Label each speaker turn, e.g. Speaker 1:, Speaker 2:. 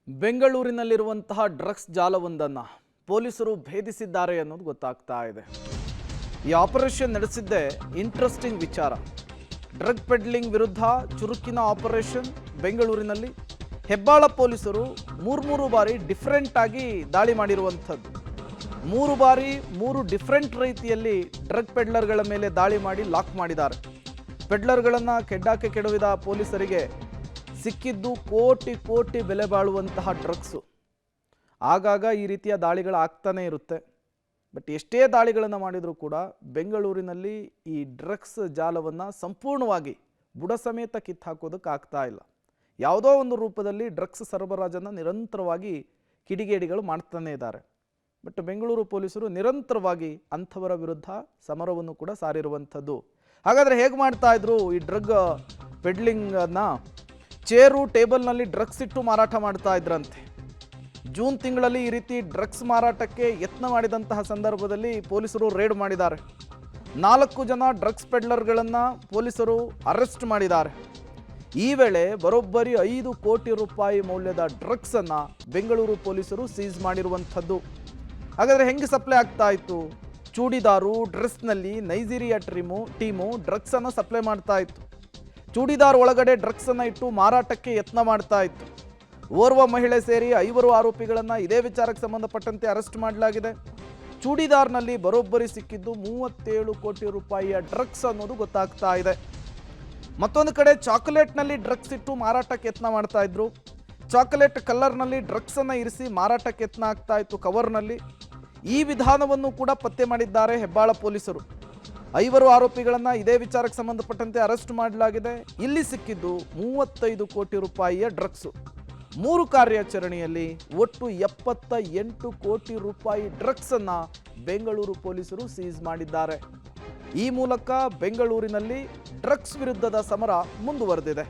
Speaker 1: ಬೆಂಗಳೂರಿನಲ್ಲಿರುವಂತಹ drugs ಜಾಲವೊಂದನ್ನು ಪೊಲೀಸರು ಭೇದಿಸಿದ್ದಾರೆ ಅನ್ನೋದು ಗೊತ್ತಾಗ್ತಾ ಇದೆ. ಈ ಆಪರೇಷನ್ ನಡೆಸಿದ್ದೇ ಇಂಟ್ರೆಸ್ಟಿಂಗ್ ವಿಚಾರ. ಡ್ರಗ್ ಪೆಡ್ಲಿಂಗ್ ವಿರುದ್ಧ ಚುರುಕಿನ ಆಪರೇಷನ್ ಬೆಂಗಳೂರಿನಲ್ಲಿ. ಹೆಬ್ಬಾಳ ಪೊಲೀಸರು ಮೂರು ಬಾರಿ ಡಿಫರೆಂಟ್ ಆಗಿ ದಾಳಿ ಮಾಡಿರುವಂಥದ್ದು. 3 ಬಾರಿ 3 ಡಿಫರೆಂಟ್ ರೀತಿಯಲ್ಲಿ ಡ್ರಗ್ ಪೆಡ್ಲರ್ಗಳ ಮೇಲೆ ದಾಳಿ ಮಾಡಿ ಲಾಕ್ ಮಾಡಿದ್ದಾರೆ. ಪೆಡ್ಲರ್ಗಳನ್ನು ಕೆಡ್ಡಾಕೆ ಕೆಡವಿದ ಪೊಲೀಸರಿಗೆ ಸಿಕ್ಕಿದ್ದು ಕೋಟಿ ಬೆಲೆ ಬಾಳುವಂತಹ ಡ್ರಗ್ಸು. ಆಗಾಗ ಈ ರೀತಿಯ ದಾಳಿಗಳಾಗ್ತಾನೆ ಇರುತ್ತೆ. ಬಟ್ ಎಷ್ಟೇ ದಾಳಿಗಳನ್ನು ಮಾಡಿದರೂ ಕೂಡ ಬೆಂಗಳೂರಿನಲ್ಲಿ ಈ ಡ್ರಗ್ಸ್ ಜಾಲವನ್ನು ಸಂಪೂರ್ಣವಾಗಿ ಬುಡ ಸಮೇತ ಕಿತ್ತಾಕೋದಕ್ಕಾಗ್ತಾ ಇಲ್ಲ. ಯಾವುದೋ ಒಂದು ರೂಪದಲ್ಲಿ ಡ್ರಗ್ಸ್ ಸರಬರಾಜನ್ನು ನಿರಂತರವಾಗಿ ಕಿಡಿಗೇಡಿಗಳು ಮಾಡ್ತಾನೆ ಇದ್ದಾರೆ. ಬಟ್ ಬೆಂಗಳೂರು ಪೊಲೀಸರು ನಿರಂತರವಾಗಿ ಅಂಥವರ ವಿರುದ್ಧ ಸಮರವನ್ನು ಕೂಡ ಸಾರಿರುವಂಥದ್ದು. ಹಾಗಾದರೆ ಹೇಗೆ ಮಾಡ್ತಾ ಇದ್ರು ಈ ಡ್ರಗ್ ಪೆಡ್ಲಿಂಗನ್ನು? ಚೇರು ಟೇಬಲ್ನಲ್ಲಿ ಡ್ರಗ್ಸ್ ಇಟ್ಟು ಮಾರಾಟ ಮಾಡ್ತಾ ಇದ್ರಂತೆ. ಜೂನ್ ತಿಂಗಳಲ್ಲಿ ಈ ರೀತಿ ಡ್ರಗ್ಸ್ ಮಾರಾಟಕ್ಕೆ ಯತ್ನ ಮಾಡಿದಂತಹ ಸಂದರ್ಭದಲ್ಲಿ ಪೊಲೀಸರು ರೇಡ್ ಮಾಡಿದ್ದಾರೆ. 4 ಜನ ಡ್ರಗ್ಸ್ ಪೆಡ್ಲರ್ಗಳನ್ನು ಪೊಲೀಸರು ಅರೆಸ್ಟ್ ಮಾಡಿದ್ದಾರೆ. ಈ ವೇಳೆ ಬರೋಬ್ಬರಿ 5 ಕೋಟಿ ರೂಪಾಯಿ ಮೌಲ್ಯದ ಡ್ರಗ್ಸನ್ನು ಬೆಂಗಳೂರು ಪೊಲೀಸರು ಸೀಸ್ ಮಾಡಿರುವಂಥದ್ದು. ಹಾಗಾದರೆ ಹೆಂಗೆ ಸಪ್ಲೈ ಆಗ್ತಾ ಇತ್ತು? ಚೂಡಿದಾರು ಡ್ರೆಸ್ನಲ್ಲಿ ನೈಜೀರಿಯಾ ಟೀಮು ಡ್ರಗ್ಸನ್ನು ಸಪ್ಲೈ ಮಾಡ್ತಾ ಇತ್ತು. ಚೂಡಿದಾರ್ ಒಳಗಡೆ ಡ್ರಗ್ಸನ್ನು ಇಟ್ಟು ಮಾರಾಟಕ್ಕೆ ಯತ್ನ ಮಾಡ್ತಾ ಇತ್ತು. ಓರ್ವ ಮಹಿಳೆ ಸೇರಿ 5 ಆರೋಪಿಗಳನ್ನು ಇದೇ ವಿಚಾರಕ್ಕೆ ಸಂಬಂಧಪಟ್ಟಂತೆ ಅರೆಸ್ಟ್ ಮಾಡಲಾಗಿದೆ. ಚೂಡಿದಾರ್ನಲ್ಲಿ ಬರೋಬ್ಬರಿ ಸಿಕ್ಕಿದ್ದು 37 ಕೋಟಿ ರೂಪಾಯಿಯ ಡ್ರಗ್ಸ್ ಅನ್ನೋದು ಗೊತ್ತಾಗ್ತಾ ಇದೆ. ಮತ್ತೊಂದು ಕಡೆ ಚಾಕೊಲೇಟ್ನಲ್ಲಿ ಡ್ರಗ್ಸ್ ಇಟ್ಟು ಮಾರಾಟಕ್ಕೆ ಯತ್ನ ಮಾಡ್ತಾ ಇದ್ರು. ಚಾಕೊಲೇಟ್ ಕಲರ್ನಲ್ಲಿ ಡ್ರಗ್ಸನ್ನು ಇರಿಸಿ ಮಾರಾಟಕ್ಕೆ ಯತ್ನ ಆಗ್ತಾ ಇತ್ತು ಕವರ್ನಲ್ಲಿ. ಈ ವಿಧಾನವನ್ನು ಕೂಡ ಪತ್ತೆ ಮಾಡಿದ್ದಾರೆ ಹೆಬ್ಬಾಳ ಪೊಲೀಸರು. 5 ಆರೋಪಿಗಳನ್ನು ಇದೇ ವಿಚಾರಕ್ಕೆ ಸಂಬಂಧಪಟ್ಟಂತೆ ಅರೆಸ್ಟ್ ಮಾಡಲಾಗಿದೆ. ಇಲ್ಲಿ ಸಿಕ್ಕಿದ್ದು 35 ಕೋಟಿ ರೂಪಾಯಿಯ ಡ್ರಗ್ಸು. 3 ಕಾರ್ಯಾಚರಣೆಯಲ್ಲಿ ಒಟ್ಟು 78 ಕೋಟಿ ರೂಪಾಯಿ ಡ್ರಗ್ಸನ್ನು ಬೆಂಗಳೂರು ಪೊಲೀಸರು ಸೀಸ್ ಮಾಡಿದ್ದಾರೆ. ಈ ಮೂಲಕ ಬೆಂಗಳೂರಿನಲ್ಲಿ ಡ್ರಗ್ಸ್ ವಿರುದ್ಧದ ಸಮರ ಮುಂದುವರೆದಿದೆ.